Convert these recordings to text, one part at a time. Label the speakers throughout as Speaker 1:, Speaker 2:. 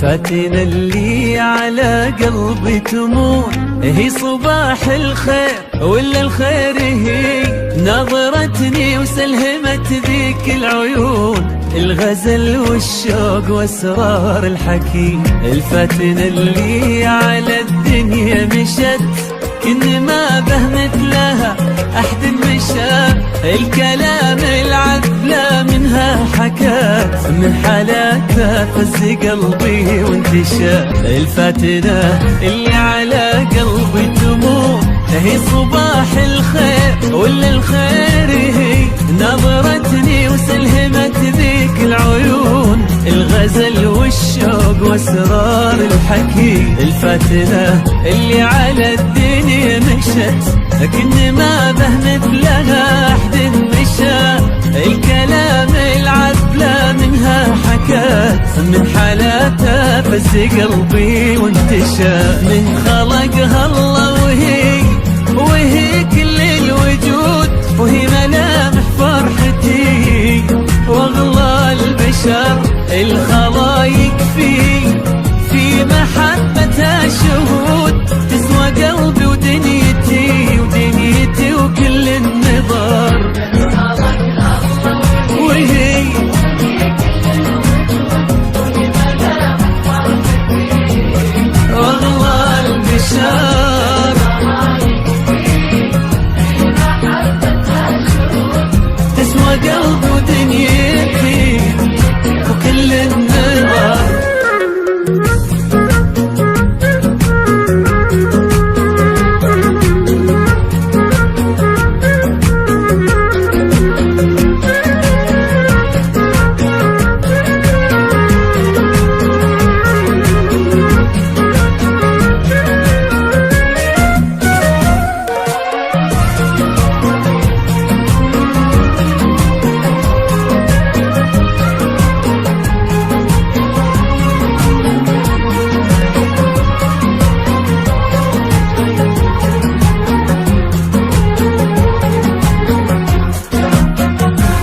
Speaker 1: الفاتنة اللي على قلبي تمور هي صباح الخير ولا الخير هي نظرتني وسلهمت ذيك العيون الغزل والشوق واسرار الحكي. الفاتنة اللي على الدنيا مشت كن ما بهمت لها أحد مشى الكلام العذلة منها حكات من حالاتها فز قلبي وانتشى. الفاتنة اللي على قلبي تمور هي صباح الخير ولا الخير هي نظرتني وسلهمت ذيك العيون الغزل والشوق واسرار الحكي. الفاتنة اللي على الدنيا مشت لكن ما بهمت لها أحد مشى الكلام العذلة منها حكات من حالاتها فز قلبي وانتشى. من خلقها الله وهي كل الوجود وهي ملامح فرحتي واغلى البشر الخلايق في محبتها شهود تسوى قلبي ودنيتي وكل النظر وهي واغلى البشر تسوى قلبي ودنيتي وكل النظر.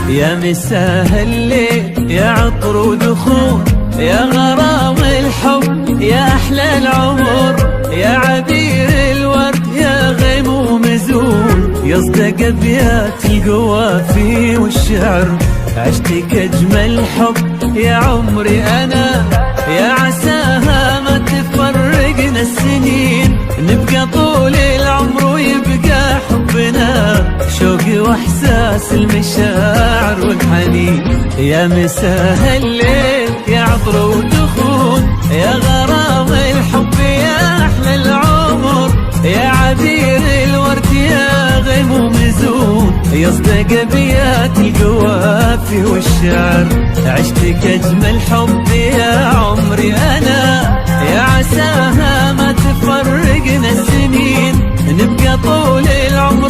Speaker 1: يا مساء الليل يا عطر ودخول يا غرام الحب يا أحلى العمر يا عبير الورد يا غيم ومزون يصدق أبيات القوافي والشعر عشتك أجمل حب يا عمري أنا يا عساها ما تفرقنا السنين نبقى طول العمر ويبقى حبنا شوقي واحساس المشاعر والحنين. يا مساء الليل يا عطر ودخول يا غرام الحب يا احلى العمر يا عبير الورد يا غيم ومزون يصدق ابيات القوافي والشعر عشتك اجمل حب يا عمري انا يا عساها ما تفرقنا السنين نبقى طول العمر